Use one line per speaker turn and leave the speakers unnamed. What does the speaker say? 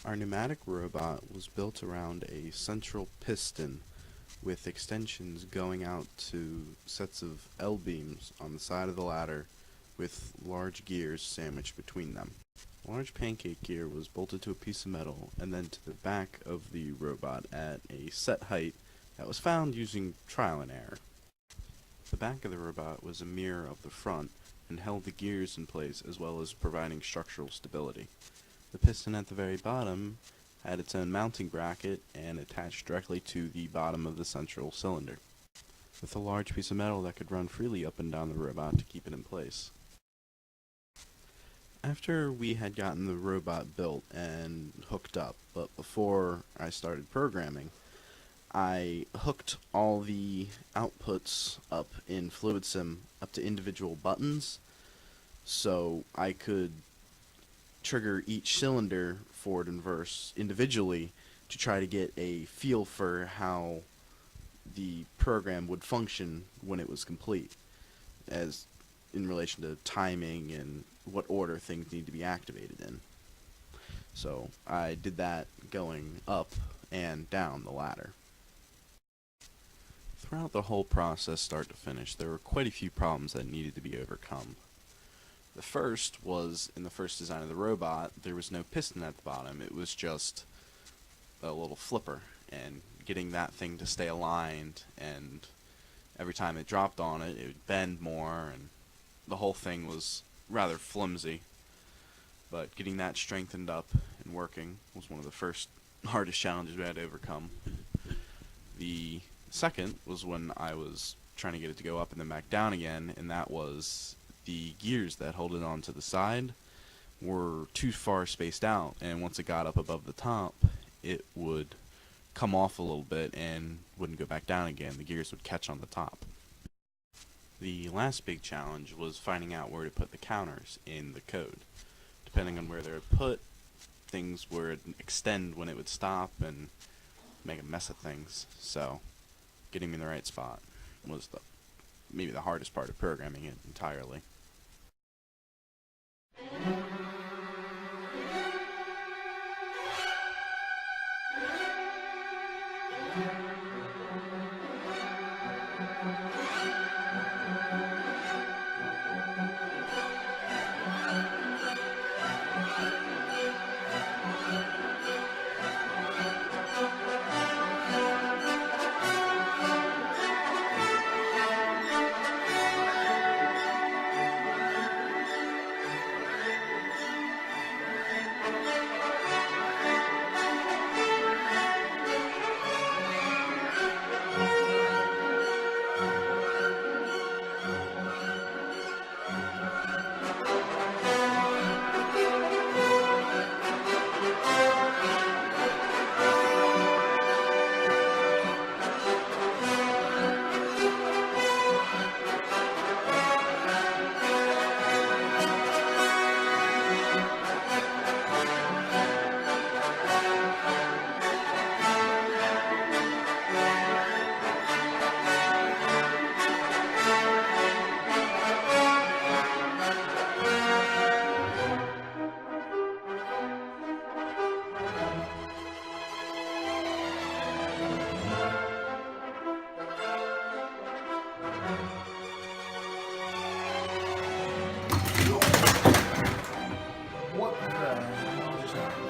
Our pneumatic robot was built around a central piston with extensions going out to sets of L-beams on the side of the ladder with large gears sandwiched between them. A large pancake gear was bolted to a piece of metal and then to the back of the robot at a set height that was found using trial and error. The back of the robot was a mirror of the front and held the gears in place as well as providing structural stability. The piston at the very bottom had its own mounting bracket and attached directly to the bottom of the central cylinder, with a large piece of metal that could run freely up and down the robot to keep it in place. After we had gotten the robot built and hooked up, but before I started programming, I hooked all the outputs up in FluidSim up to individual buttons so I could trigger each cylinder forward and reverse individually to try to get a feel for how the program would function when it was complete, as in relation to timing and what order things need to be activated in. So I did that going up and down the ladder. Throughout the whole process, start to finish, there were quite a few problems that needed to be overcome. The first was, in the first design of the robot, there was no piston at the bottom. It was just a little flipper, and getting that thing to stay aligned, and every time it dropped on it, it would bend more, and the whole thing was rather flimsy. But getting that strengthened up and working was one of the first hardest challenges we had to overcome. The second was when I was trying to get it to go up and then back down again, and that was the gears that hold it onto the side were too far spaced out, and once it got up above the top, it would come off a little bit and wouldn't go back down again. The gears would catch on the top. The last big challenge was finding out where to put the counters in the code. Depending on where they're put, things would extend when it would stop and make a mess of things. So getting me in the right spot was maybe the hardest part of programming it entirely.
What the hell just happened?